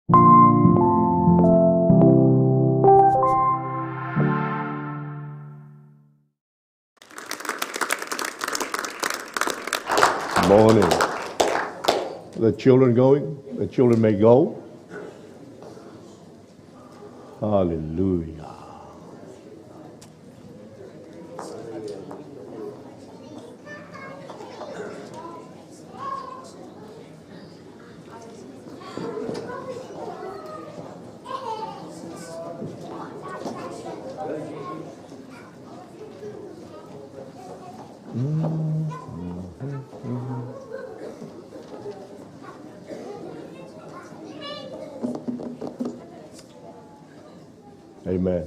Morning. The children going? The children may go. Hallelujah. Amen.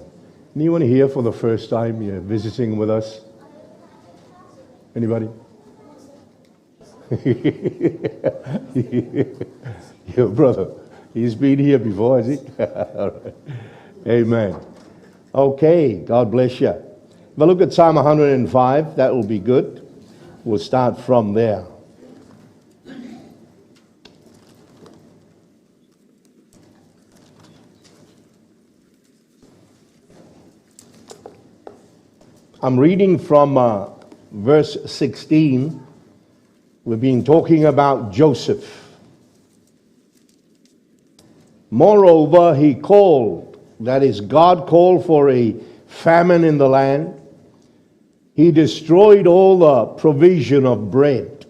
Anyone here for the first time? You're visiting with us? Anybody? Your brother, he's been here before, has he? All right. Amen. Okay, God bless you. If I look at Psalm 105, that will be good. We'll start from there. I'm reading from verse 16. We've been talking about Joseph. Moreover, he called, that is, God called for a famine in the land. He destroyed all the provision of bread.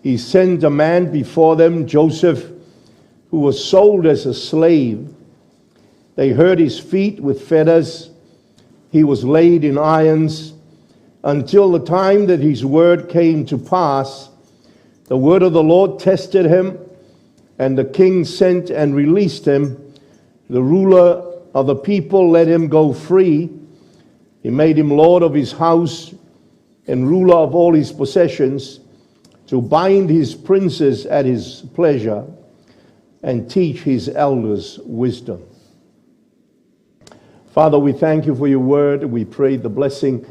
He sent a man before them, Joseph, who was sold as a slave. They hurt his feet with fetters. He was laid in irons until the time that his word came to pass. The word of the Lord tested him, and the king sent and released him. The ruler of the people let him go free. He made him lord of his house and ruler of all his possessions, to bind his princes at his pleasure and teach his elders wisdom. Father, we thank you for your word. We pray the blessing,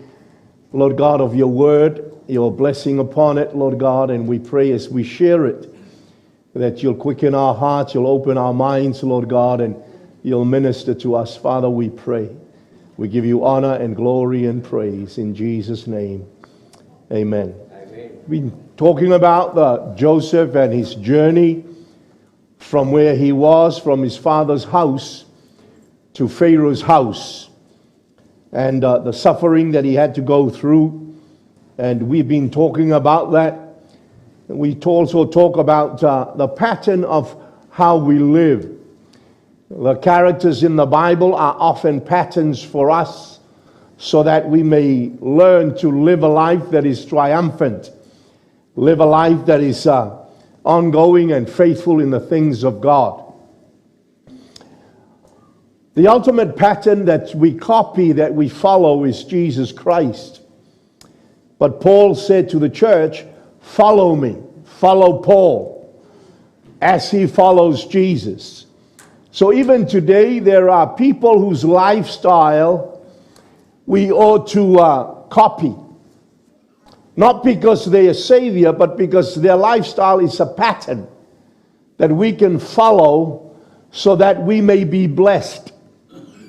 Lord God, of your word, your blessing upon it, Lord God, and we pray as we share it, that you'll quicken our hearts, you'll open our minds, Lord God, and you'll minister to us. Father, we pray. We give you honor and glory and praise in Jesus' name. Amen. Amen. We've been talking about Joseph and his journey from where he was, from his father's house, to Pharaoh's house, and the suffering that he had to go through. And we've been talking about that. We also talk about the pattern of how we live. The characters in the Bible are often patterns for us, so that we may learn to live a life that is triumphant, live a life that is ongoing and faithful in the things of God. The ultimate pattern that we copy, that we follow, is Jesus Christ. But Paul said to the church, follow me, follow Paul, as he follows Jesus. So even today, there are people whose lifestyle we ought to copy. Not because they are Savior, but because their lifestyle is a pattern that we can follow so that we may be blessed.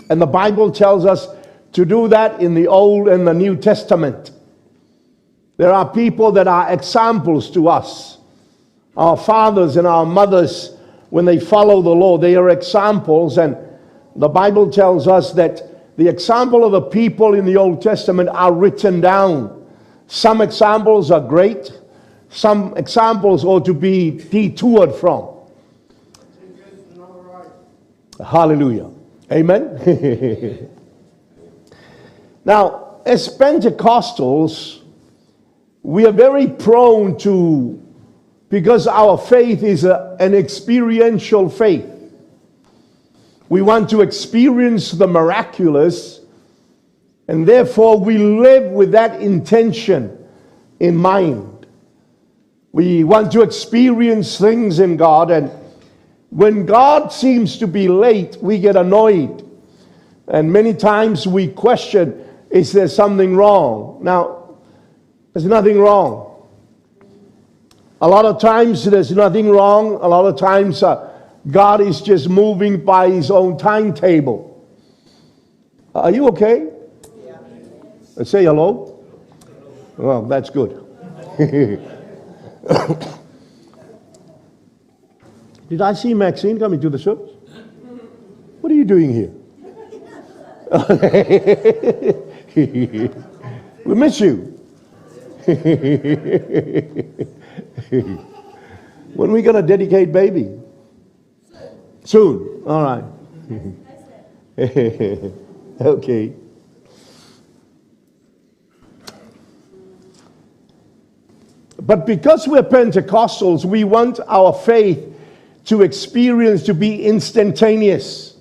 And the Bible tells us to do that in the Old and the New Testament. There are people that are examples to us. Our fathers and our mothers, when they follow the Lord, they are examples. And the Bible tells us that the example of the people in the Old Testament are written down. Some examples are great. Some examples ought to be detoured from. Hallelujah. Amen. Now, as Pentecostals, we are very prone to, because our faith is an experiential faith. We want to experience the miraculous, and therefore we live with that intention in mind. We want to experience things in God, and when God seems to be late, we get annoyed. And many times we question, is there something wrong? Now, there's nothing wrong. A lot of times there's nothing wrong. A lot of times God is just moving by his own timetable. Are you okay? Yeah. Say hello. Well, that's good. Did I see Maxine coming to the service? What are you doing here? We miss you. When are we going to dedicate baby? Soon. All right. Okay. But because we're Pentecostals, we want our faith to experience to be instantaneous.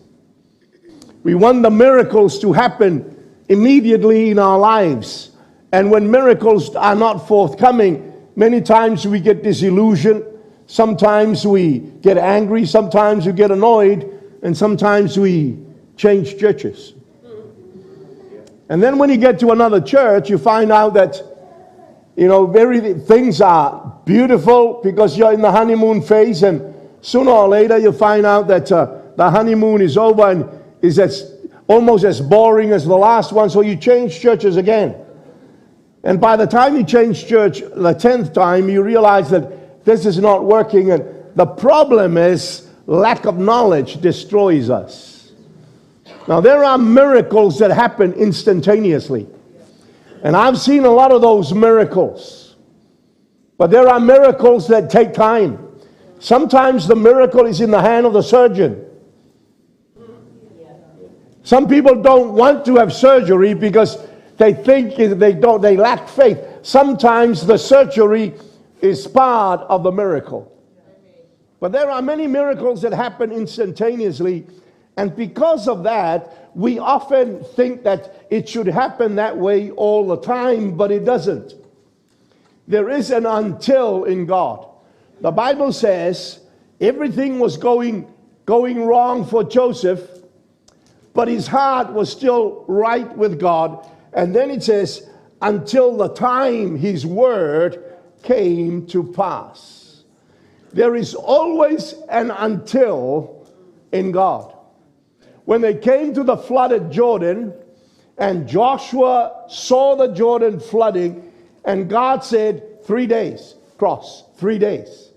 We want the miracles to happen immediately in our lives. And when miracles are not forthcoming, many times we get disillusioned. Sometimes we get angry. Sometimes we get annoyed. And sometimes we change churches. And then when you get to another church, you find out that, things are beautiful because you're in the honeymoon phase. And sooner or later, you find out that the honeymoon is over and is almost as boring as the last one. So you change churches again. And by the time you change church the 10th time, you realize that this is not working. And the problem is lack of knowledge destroys us. Now, there are miracles that happen instantaneously. And I've seen a lot of those miracles. But there are miracles that take time. Sometimes the miracle is in the hand of the surgeon. Some people don't want to have surgery because they think they lack faith. Sometimes the surgery is part of the miracle. But there are many miracles that happen instantaneously. And because of that, we often think that it should happen that way all the time, but it doesn't. There is an until in God. The Bible says everything was going wrong for Joseph, but his heart was still right with God. And then it says, until the time his word came to pass. There is always an until in God. When they came to the flooded Jordan, and Joshua saw the Jordan flooding, and God said, 3 days, cross, 3 days.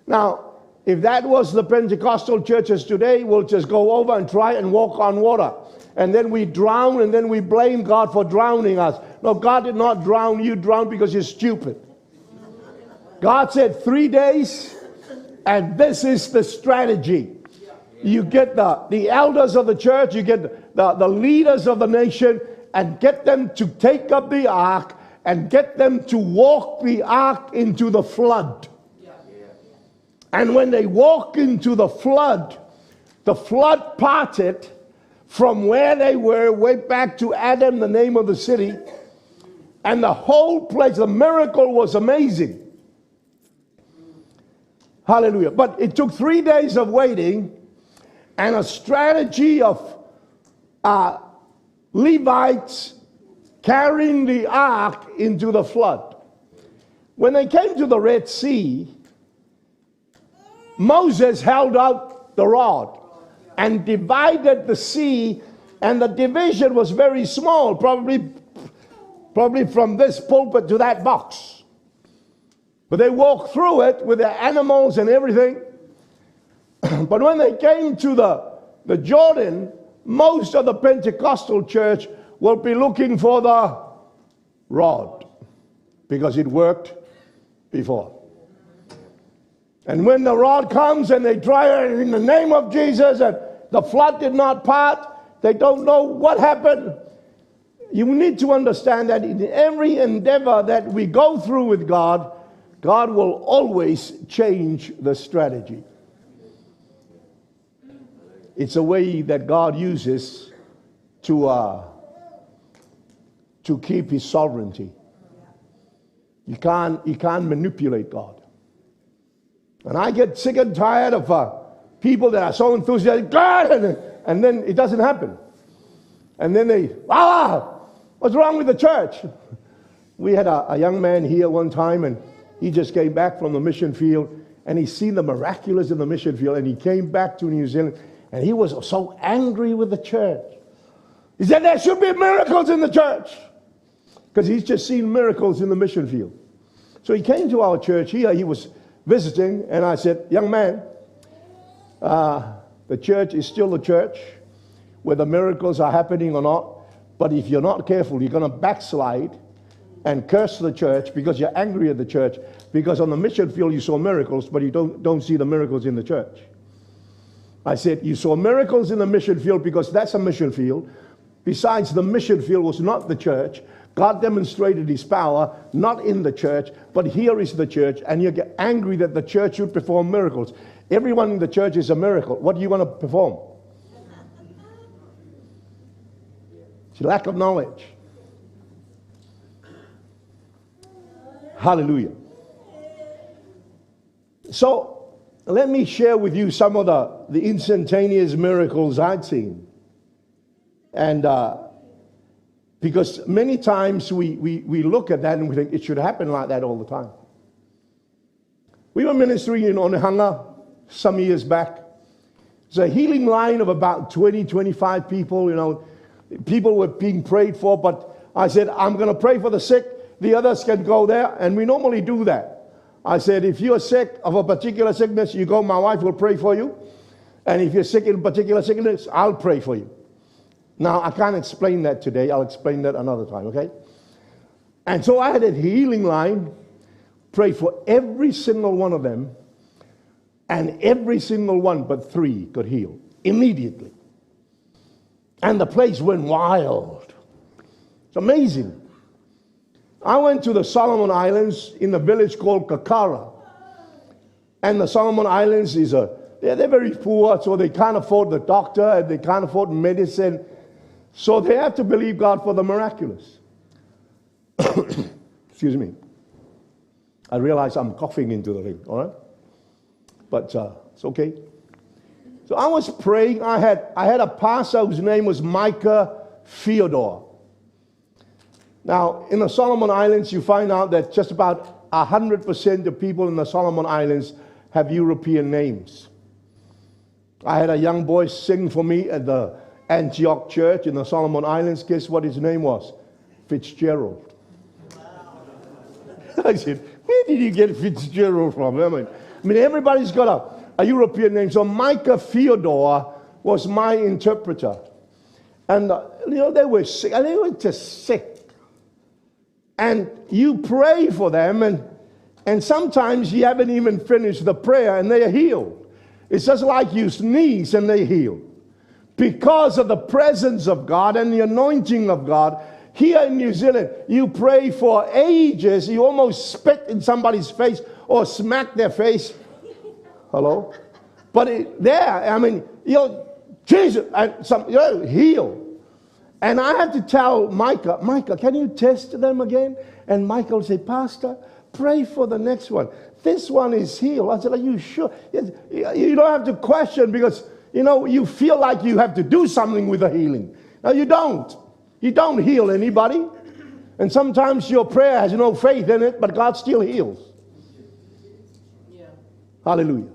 Now, if that was the Pentecostal churches today, we'll just go over and try and walk on water. And then we drown, and then we blame God for drowning us. No, God did not drown you. Drowned because you're stupid. God said 3 days, and this is the strategy. You get the elders of the church, you get the leaders of the nation, and get them to take up the ark, and get them to walk the ark into the flood. And when they walk into the flood parted from where they were, way back to Adam, the name of the city. And the whole place, the miracle was amazing. Hallelujah. But it took 3 days of waiting and a strategy of Levites carrying the ark into the flood. When they came to the Red Sea, Moses held out the rod and divided the sea, and the division was very small, probably from this pulpit to that box. But they walked through it with their animals and everything. But when they came to the Jordan, most of the Pentecostal church will be looking for the rod because it worked before. And when the rod comes and they try it in the name of Jesus and the flood did not part, they don't know what happened. You need to understand that in every endeavor that we go through with God, God will always change the strategy. It's a way that God uses to keep his sovereignty. You can't manipulate God. And I get sick and tired of people that are so enthusiastic, God, and then it doesn't happen. And then they, what's wrong with the church? We had a young man here one time, and he just came back from the mission field, and he's seen the miraculous in the mission field, and he came back to New Zealand, and he was so angry with the church. He said there should be miracles in the church, because he's just seen miracles in the mission field. So he came to our church here. He was visiting, and I said, young man, the church is still the church, whether miracles are happening or not. But if you're not careful, you're going to backslide and curse the church because you're angry at the church. Because on the mission field you saw miracles, but you don't see the miracles in the church. I said, you saw miracles in the mission field because that's a mission field. Besides, the mission field was not the church. God demonstrated his power, not in the church, but here is the church, and you get angry that the church should perform miracles. Everyone in the church is a miracle. What do you want to perform? It's lack of knowledge. Hallelujah. So, let me share with you some of the instantaneous miracles I'd seen. And because many times we look at that and we think it should happen like that all the time. We were ministering in Onehunga some years back. It's a healing line of about 20, 25 people, you know. People were being prayed for, but I said, I'm going to pray for the sick. The others can go there, and we normally do that. I said, if you're sick of a particular sickness, you go, my wife will pray for you. And if you're sick in a particular sickness, I'll pray for you. Now, I can't explain that today. I'll explain that another time, okay? And so I had a healing line, prayed for every single one of them, and every single one but 3 could heal immediately. And the place went wild. It's amazing. I went to the Solomon Islands in the village called Kakara. And the Solomon Islands they're very poor, so they can't afford the doctor, and they can't afford medicine. So they have to believe God for the miraculous. Excuse me. I realize I'm coughing into the ring, all right? But it's okay. So I was praying. I had a pastor whose name was Micah Theodore. Now, in the Solomon Islands, you find out that just about 100% of people in the Solomon Islands have European names. I had a young boy sing for me at the Antioch Church in the Solomon Islands. Guess what his name was? Fitzgerald. Wow. I said, where did you get Fitzgerald from? I mean everybody's got a European name. So Micah Theodore was my interpreter. And, they were sick. And they were just sick. And you pray for them, and sometimes you haven't even finished the prayer, and they are healed. It's just like you sneeze, and they heal. Because of the presence of God and the anointing of God, here in New Zealand, you pray for ages, you almost spit in somebody's face or smack their face. Hello? But Jesus, and heal. And I had to tell Micah, can you test them again? And Micah would say, Pastor, pray for the next one. This one is healed. I said, are you sure? You don't have to question because, you feel like you have to do something with the healing. No, you don't. You don't heal anybody. And sometimes your prayer has no faith in it, but God still heals. Yeah. Hallelujah.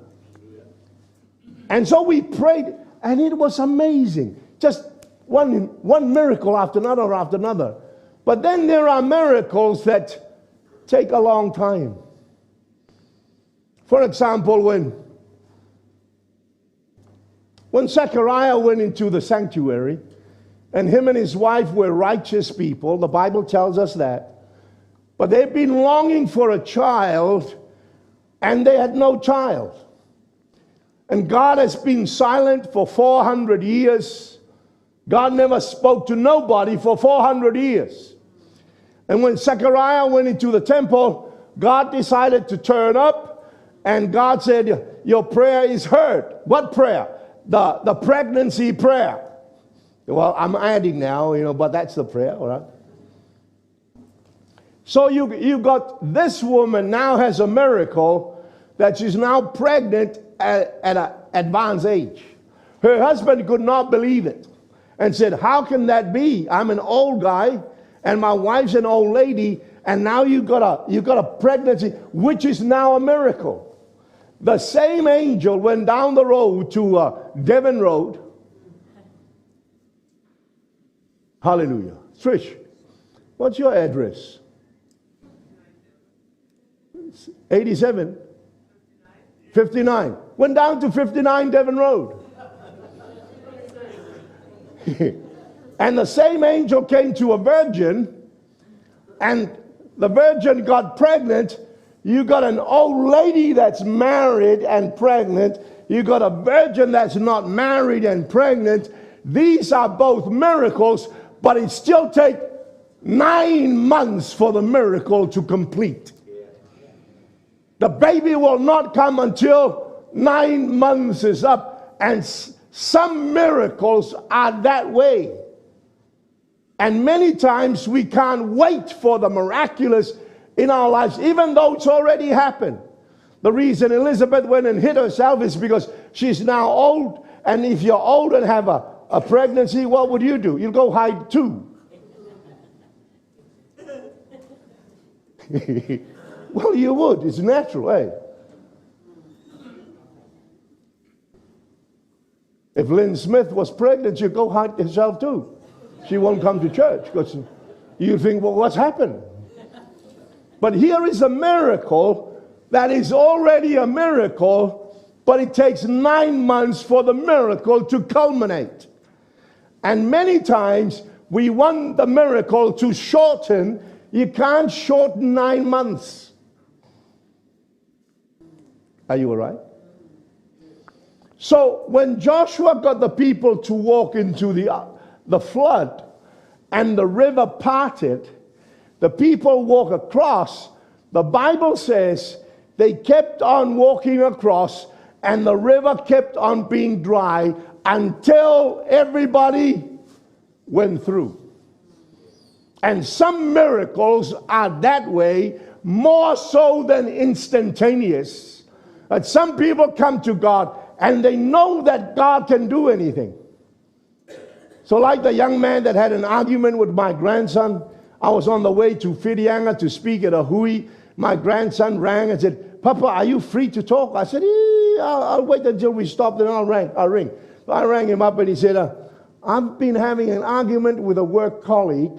And so we prayed, and it was amazing. Just one miracle after another. But then there are miracles that take a long time. For example, when Zechariah went into the sanctuary, and him and his wife were righteous people, the Bible tells us that, but they've been longing for a child, and they had no child. And God has been silent for 400 years. God never spoke to nobody for 400 years. And when Zechariah went into the temple, God decided to turn up, and God said, your prayer is heard. What prayer? The pregnancy prayer. Well, I'm adding now, but that's the prayer, all right? So you got this woman now has a miracle that she's now pregnant at an advanced age. Her husband could not believe it and said, how can that be? I'm an old guy and my wife's an old lady, and now you got a pregnancy, which is now a miracle. The same angel went down the road to Devon Road. Hallelujah. Trish, what's your address? 87? 59. Went down to 59 Devon Road. And the same angel came to a virgin, and the virgin got pregnant. You got an old lady that's married and pregnant. You got a virgin that's not married and pregnant. These are both miracles, but it still takes 9 months for the miracle to complete. The baby will not come until 9 months is up, and some miracles are that way. And many times we can't wait for the miraculous in our lives, even though it's already happened. The reason Elizabeth went and hid herself is because she's now old, and if you're old and have a pregnancy, what would you do? You'll go hide too. Well, you would. It's natural, eh? If Lynn Smith was pregnant, she'd go hide herself too. She won't come to church because you think, well, what's happened? But here is a miracle that is already a miracle, but it takes 9 months for the miracle to culminate. And many times we want the miracle to shorten. You can't shorten 9 months. Are you all right? So when Joshua got the people to walk into the flood and the river parted, the people walk across. The Bible says they kept on walking across and the river kept on being dry until everybody went through. And some miracles are that way, more so than instantaneous. But some people come to God and they know that God can do anything. So like the young man that had an argument with my grandson, I was on the way to Whirianga to speak at a hui. My grandson rang and said, Papa, are you free to talk? I said, I'll wait until we stop, then I'll ring. So I rang him up and he said, I've been having an argument with a work colleague,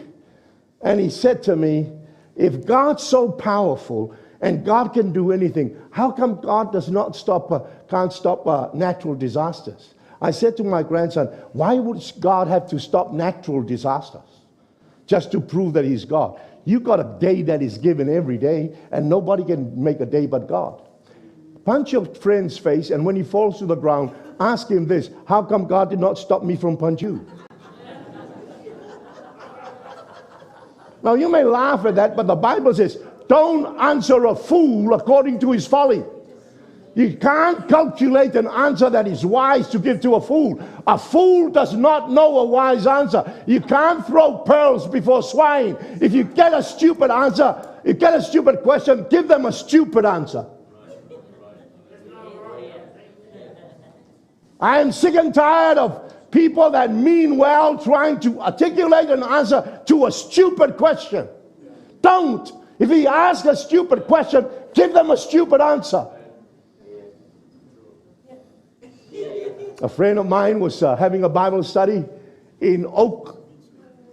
and he said to me, if God's so powerful and God can do anything, how come God can't stop natural disasters? I said to my grandson, why would God have to stop natural disasters just to prove that he's God? You got a day that is given every day, and nobody can make a day but God. Punch your friend's face, and when he falls to the ground, ask him this: how come God did not stop me from punch you? Now you may laugh at that, but the Bible says, don't answer a fool according to his folly. You can't calculate an answer that is wise to give to a fool. A fool does not know a wise answer. You can't throw pearls before swine. If you get a stupid answer, you get a stupid question, give them a stupid answer. I am sick and tired of people that mean well trying to articulate an answer to a stupid question. Don't. If he asks a stupid question, give them a stupid answer. A friend of mine was having a Bible study in Royal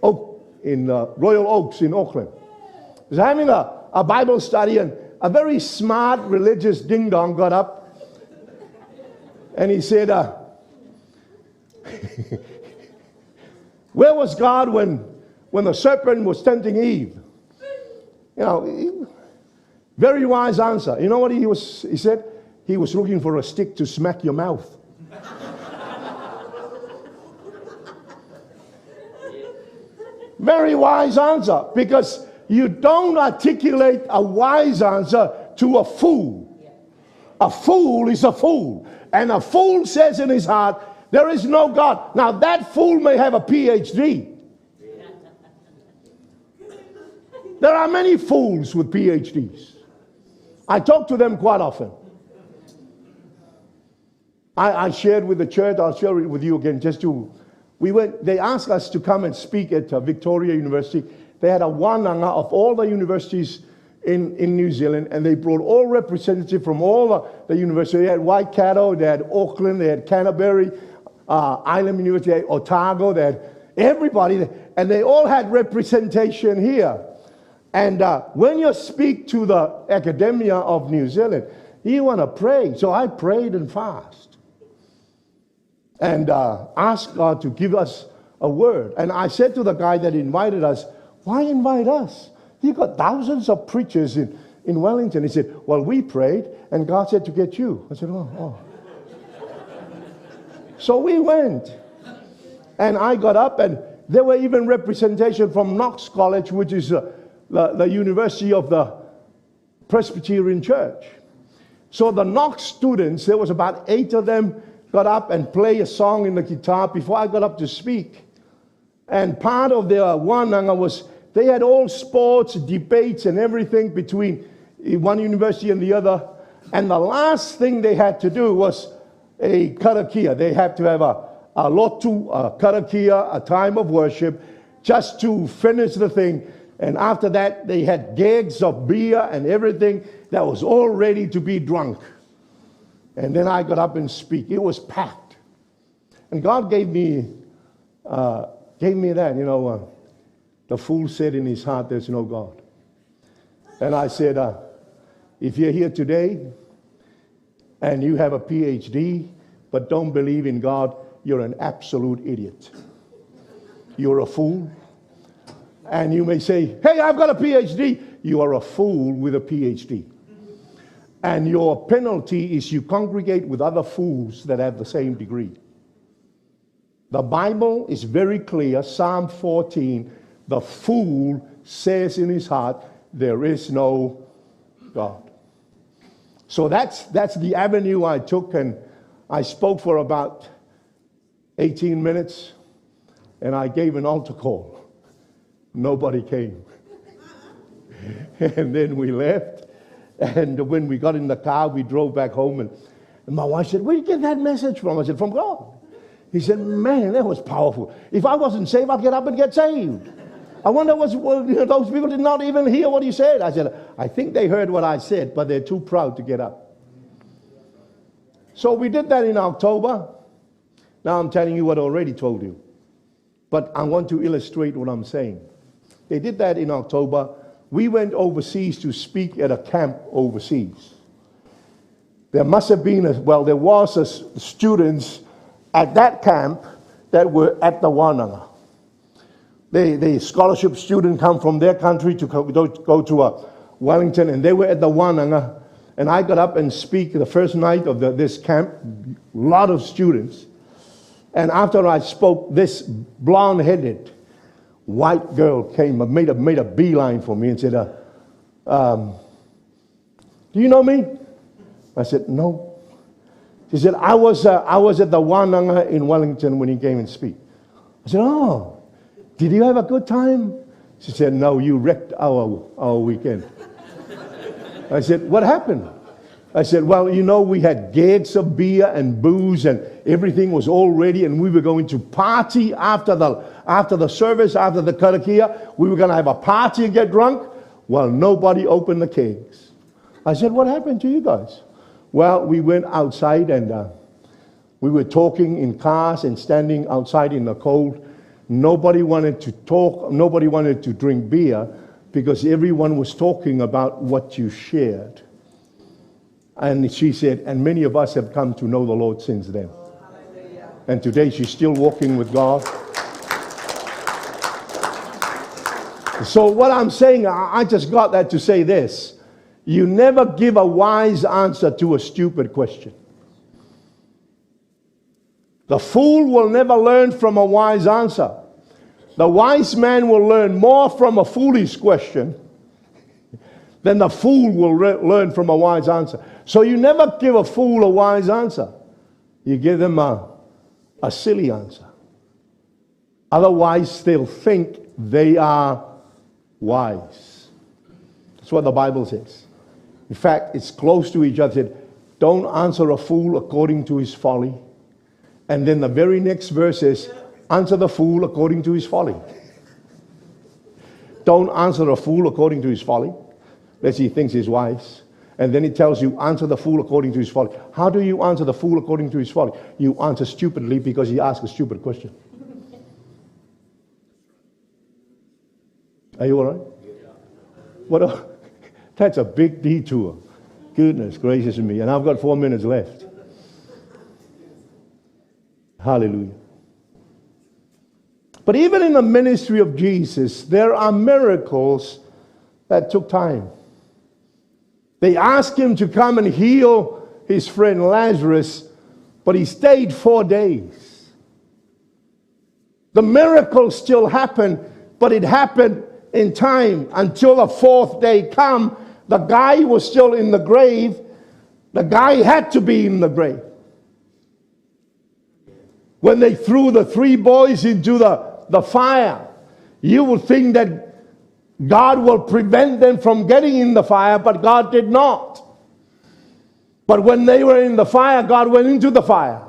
Oaks in Auckland. He was having a Bible study, and a very smart religious ding-dong got up and he said, where was God when the serpent was tempting Eve? You know, very wise answer. You know what he said? He was looking for a stick to smack your mouth. Very wise answer, because you don't articulate a wise answer to a fool. A fool is a fool. And a fool says in his heart, there is no God. Now that fool may have a PhD. There are many fools with PhDs. I talk to them quite often. I shared with the church, I'll share it with you again, they asked us to come and speak at Victoria University. They had a wānanga of all the universities in New Zealand, and they brought all representatives from all the universities. They had Waikato, they had Auckland, they had Canterbury, Island University, they had Otago, they had everybody, and they all had representation here. And when you speak to the Academia of New Zealand, you want to pray. So I prayed and fasted and asked God to give us a word. And I said to the guy that invited us, why invite us? You got thousands of preachers in Wellington. He said, well, we prayed, and God said to get you. I said, oh. So we went. And I got up, and there were even representation from Knox College, which is the University of the Presbyterian Church. So the Knox students, there was about 8 of them, got up and played a song in the guitar before I got up to speak. And part of their wānanga was they had all sports, debates, and everything between one university and the other. And the last thing they had to do was a karakia. They had to have a lotu, a karakia, a time of worship, just to finish the thing. And after that, they had kegs of beer and everything that was all ready to be drunk. And then I got up and speak. It was packed. And God gave me that, the fool said in his heart, there's no God. And I said, if you're here today and you have a PhD but don't believe in God, you're an absolute idiot. You're a fool. And you may say, hey, I've got a PhD. You are a fool with a PhD. And your penalty is you congregate with other fools that have the same degree. The Bible is very clear. Psalm 14, the fool says in his heart, there is no God. So that's the avenue I took, and I spoke for about 18 minutes, and I gave an altar call. Nobody came. And then we left, and when we got in the car, we drove back home, and my wife said, where did you get that message from? I said, from God. He said, man, that was powerful. If I wasn't saved, I'd get up and get saved. I wonder those people did not even hear what he said. I said, I think they heard what I said, but they're too proud to get up. So we did that in October. Now I'm telling you what I already told you. But I want to illustrate what I'm saying. They did that in October. We went overseas to speak at a camp overseas. There must have been, there was students at that camp that were at the Wānanga. The scholarship student come from their country to go to Wellington, and they were at the Wānanga. And I got up and speak the first night of this camp, a lot of students. And after I spoke, this blonde-headed white girl came and made a beeline for me and said, do you know me? I said, no. She said, I was at the Wānanga in Wellington when he came and speak. I said, oh, did you have a good time? She said, no, you wrecked our weekend. I said, what happened? I said, well, we had kegs of beer and booze and everything was all ready, and we were going to party after the service, after the karakia. We were going to have a party and get drunk. Well, nobody opened the kegs. I said, what happened to you guys? Well, we went outside and we were talking in cars and standing outside in the cold. Nobody wanted to talk. Nobody wanted to drink beer because everyone was talking about what you shared. And she said, and many of us have come to know the Lord since then. And today she's still walking with God. So what I'm saying, I just got that to say this. You never give a wise answer to a stupid question. The fool will never learn from a wise answer. The wise man will learn more from a foolish question than the fool will learn from a wise answer. So you never give a fool a wise answer. You give them a silly answer. Otherwise, they'll think they are wise. That's what the Bible says. In fact, it's close to each other. It said, don't answer a fool according to his folly. And then the very next verse is, answer the fool according to his folly. Don't answer a fool according to his folly. As he thinks he's wise. And then he tells you, answer the fool according to his folly. How do you answer the fool according to his folly? You answer stupidly because he asked a stupid question. Are you all right? That's a big detour. Goodness gracious me. And I've got 4 minutes left. Hallelujah. But even in the ministry of Jesus, there are miracles that took time. They asked him to come and heal his friend Lazarus, but he stayed 4 days. The miracle still happened, but it happened in time until the 4th day come. The guy was still in the grave. The guy had to be in the grave. When they threw the 3 boys into the fire, you would think that God will prevent them from getting in the fire, but God did not. But when they were in the fire, God went into the fire.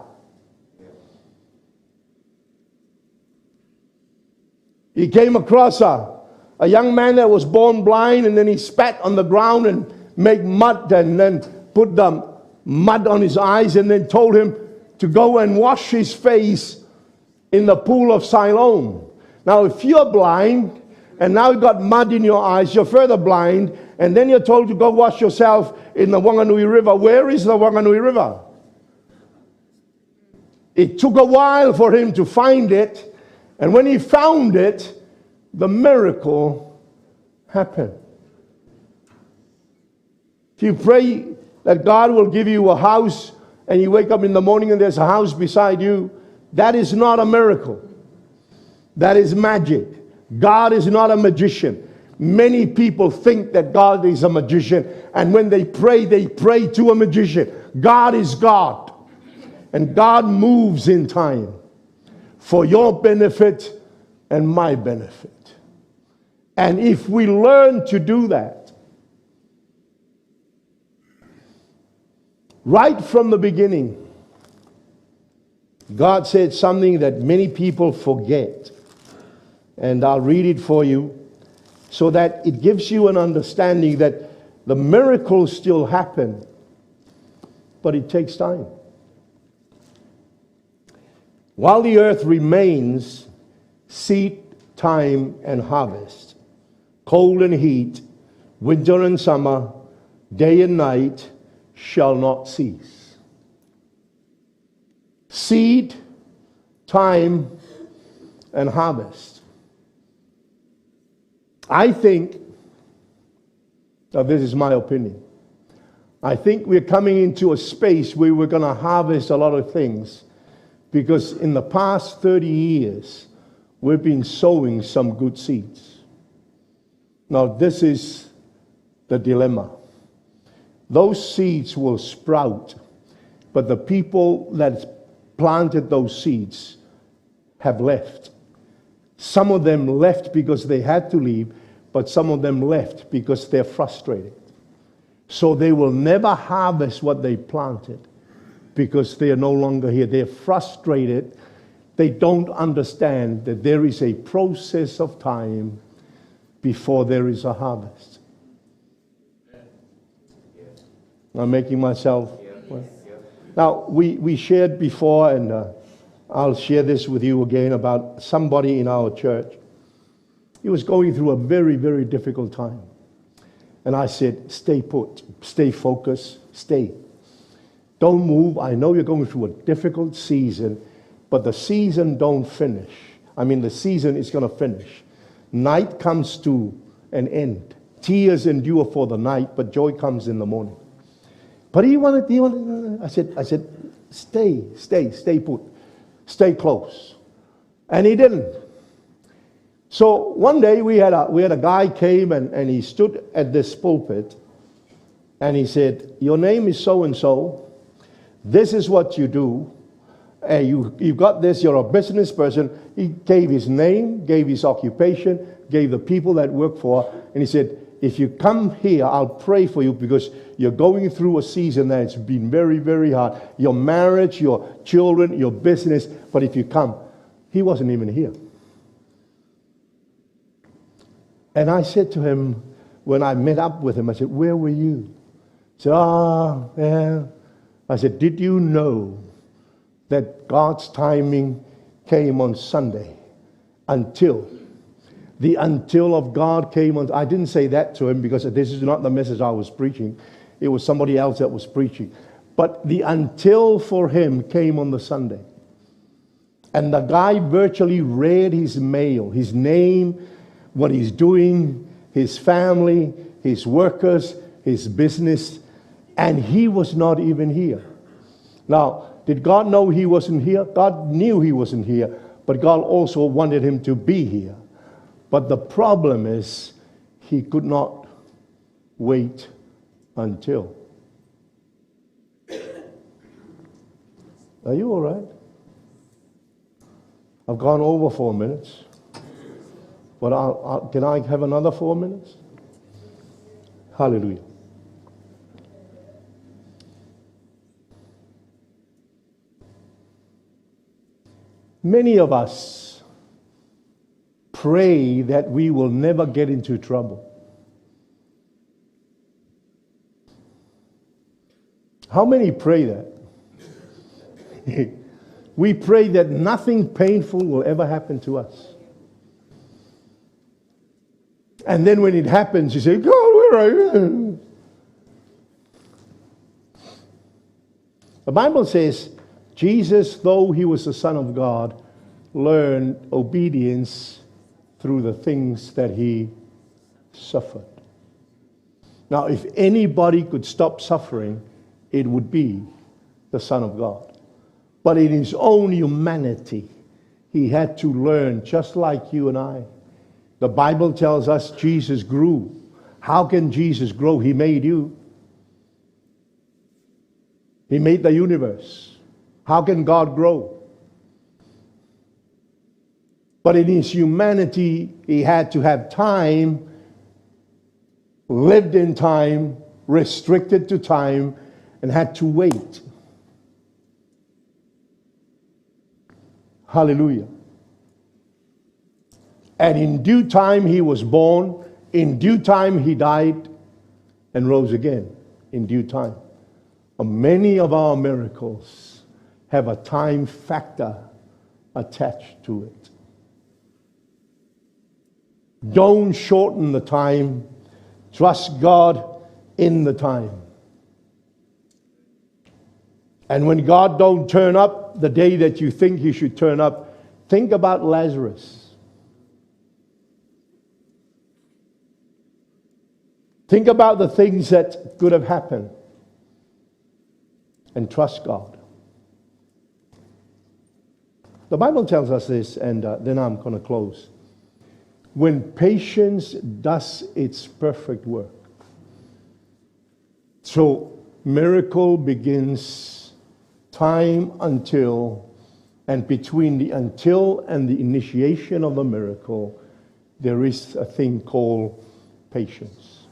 He came across a young man that was born blind, and then he spat on the ground and made mud and then put the mud on his eyes and then told him to go and wash his face in the pool of Siloam. Now, if you're blind and now you've got mud in your eyes, you're further blind, and then you're told to go wash yourself in the Wanganui River. Where is the Wanganui River? It took a while for him to find it, and when he found it, the miracle happened. If you pray that God will give you a house and you wake up in the morning and there's a house beside you, that is not a miracle. That is magic. God is not a magician. Many people think that God is a magician, and when they pray to a magician. God is God, and God moves in time for your benefit and my benefit. And if we learn to do that, right from the beginning, God said something that many people forget. And I'll read it for you so that it gives you an understanding that the miracles still happen, but it takes time. While the earth remains, seed time and harvest, cold and heat, winter and summer, day and night shall not cease. Seed, time, and harvest. I think, now this is my opinion, I think we're coming into a space where we're going to harvest a lot of things, because in the past 30 years, we've been sowing some good seeds. Now, this is the dilemma. Those seeds will sprout, but the people that planted those seeds have left. Some of them left because they had to leave, but some of them left because they're frustrated. So they will never harvest what they planted because they are no longer here. They're frustrated. They don't understand that there is a process of time before there is a harvest. I'm making myself... Well. Now, we shared before, and I'll share this with you again, about somebody in our church. He was going through a very, very difficult time. And I said, stay put, stay focused, stay. Don't move. I know you're going through a difficult season, but the season don't finish. I mean, the season is going to finish. Night comes to an end. Tears endure for the night, but joy comes in the morning. But he wanted, I said, stay put. Stay close. And he didn't. So one day we had a guy came and he stood at this pulpit and he said, your name is so-and-so. This is what you do. You got this, you're a business person. He gave his name, gave his occupation, gave the people that work for, and he said, if you come here, I'll pray for you because you're going through a season that's been very, very hard. Your marriage, your children, your business. But if you come, he wasn't even here. And I said to him, when I met up with him, I said, where were you? He said, oh, yeah. I said, did you know that God's timing came on Sunday? Until. The until of God came on. I didn't say that to him because this is not the message I was preaching. It was somebody else that was preaching. But the until for him came on the Sunday. And the guy virtually read his mail, his name, what he's doing, his family, his workers, his business, and he was not even here. Now, did God know he wasn't here? God knew he wasn't here, but God also wanted him to be here. But the problem is, he could not wait until. Are you all right? I've gone over 4 minutes. But can I have another 4 minutes? Hallelujah. Many of us pray that we will never get into trouble. How many pray that? We pray that nothing painful will ever happen to us. And then when it happens, you say, God, where are you? The Bible says, Jesus, though he was the Son of God, learned obedience through the things that he suffered. Now, if anybody could stop suffering, it would be the Son of God. But in his own humanity, he had to learn, just like you and I. The Bible tells us Jesus grew. How can Jesus grow? He made you. He made the universe. How can God grow? But in his humanity, he had to have time, lived in time, restricted to time, and had to wait. Hallelujah. And in due time he was born, in due time he died and rose again in due time. Many of our miracles have a time factor attached to it. Don't shorten the time. Trust God in the time. And when God don't turn up the day that you think he should turn up, think about Lazarus. Think about the things that could have happened and trust God. The Bible tells us this, and then I'm going to close. When patience does its perfect work. So miracle begins time until, and between the until and the initiation of the miracle, there is a thing called patience.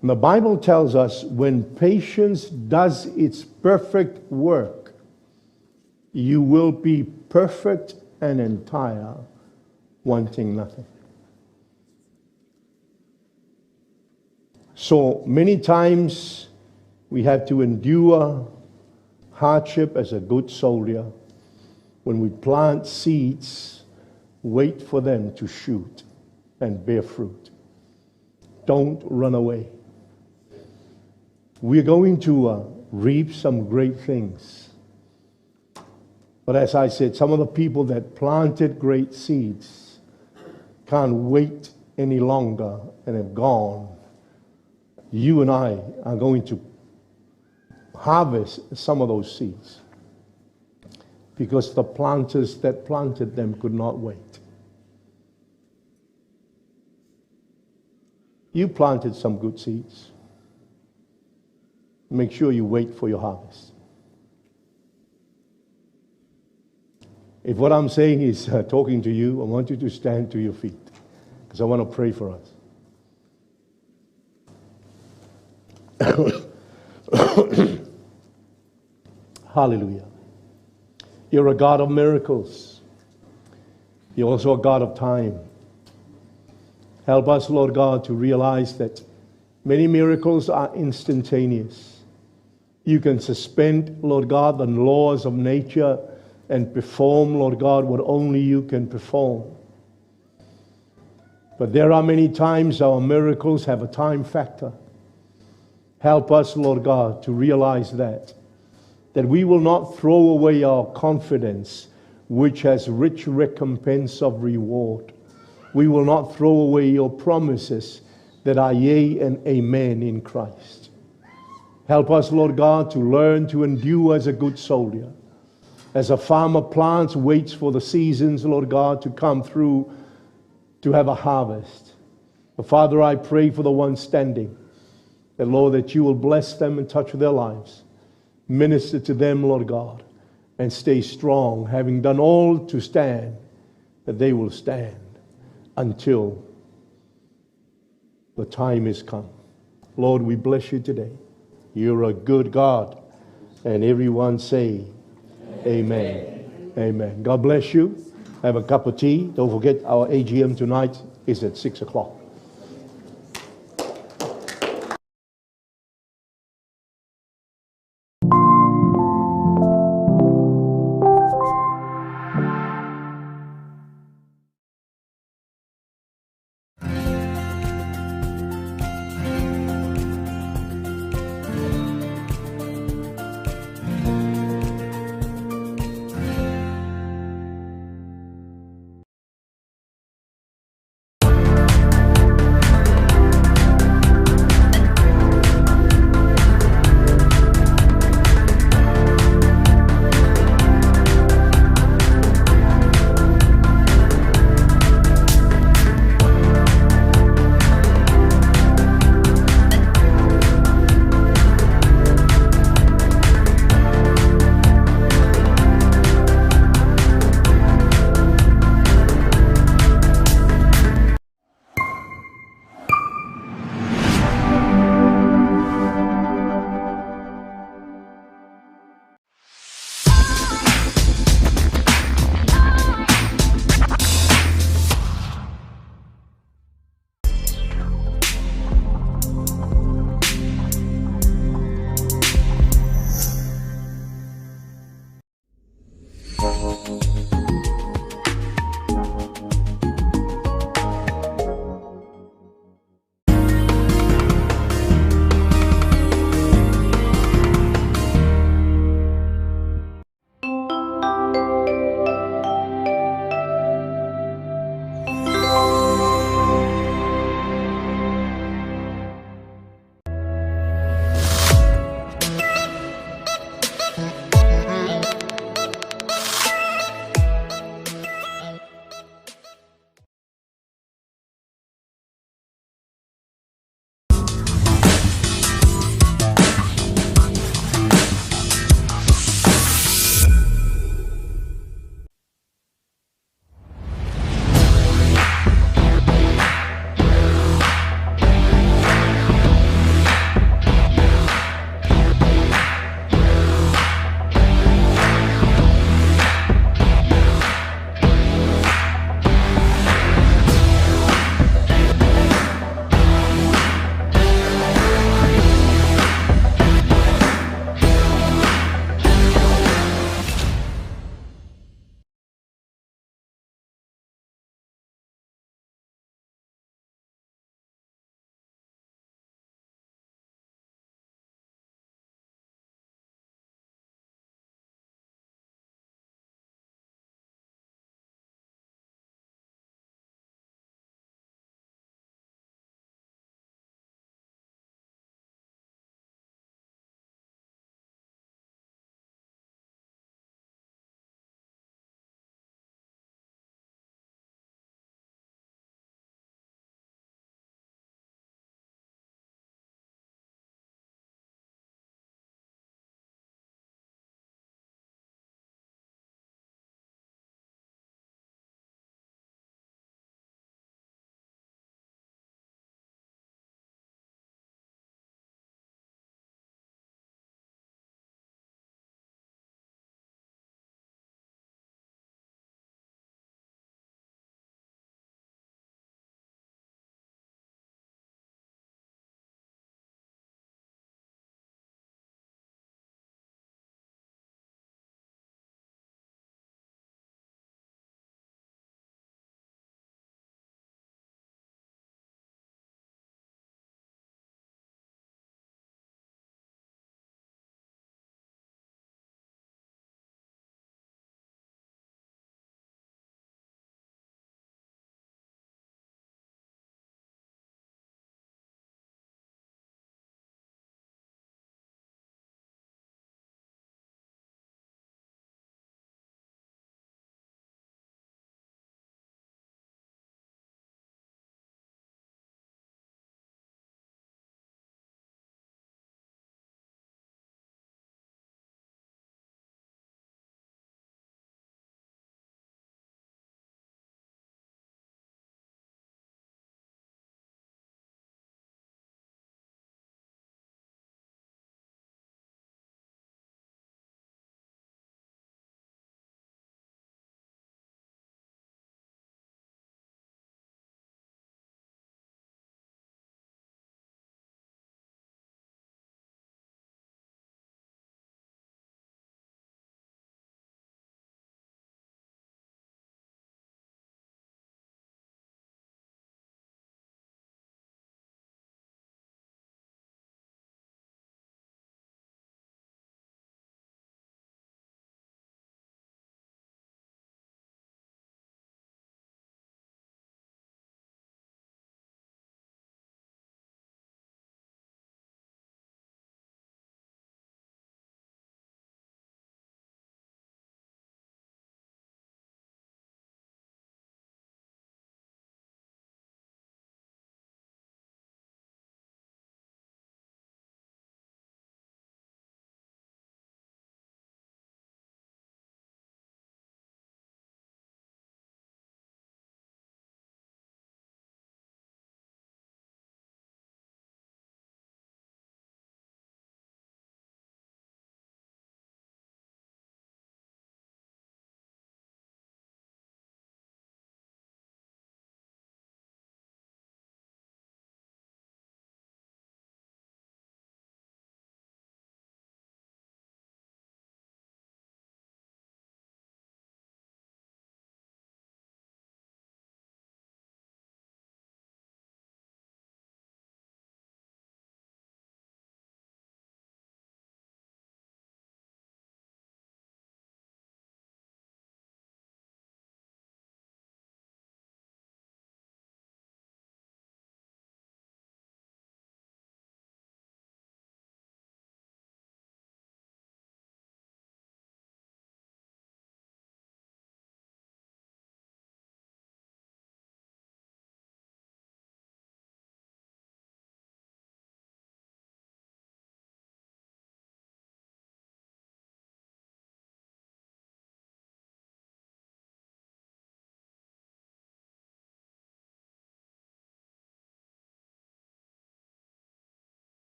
And the Bible tells us when patience does its perfect work, you will be perfect and entire, wanting nothing. So many times we have to endure hardship as a good soldier. When we plant seeds, wait for them to shoot and bear fruit. Don't run away. We're going to reap some great things. But as I said, some of the people that planted great seeds can't wait any longer and have gone. You and I are going to harvest some of those seeds because the planters that planted them could not wait. You planted some good seeds. Make sure you wait for your harvest. If what I'm saying is talking to you, I want you to stand to your feet because I want to pray for us. Hallelujah. You're a God of miracles. You're also a God of time. Help us, Lord God, to realize that many miracles are instantaneous. You can suspend, Lord God, the laws of nature and perform, Lord God, what only you can perform. But there are many times our miracles have a time factor. Help us, Lord God, to realize that we will not throw away our confidence, which has rich recompense of reward. We will not throw away your promises that are yea and amen in Christ. Help us, Lord God, to learn to endure as a good soldier. As a farmer plants, waits for the seasons, Lord God, to come through to have a harvest. But Father, I pray for the ones standing, that, Lord, that you will bless them and touch their lives. Minister to them, Lord God, and stay strong, having done all to stand, that they will stand until the time is come. Lord, we bless you today. You're a good God. And everyone say, Amen. Amen. God bless you. Have a cup of tea. Don't forget our AGM tonight is at 6 o'clock.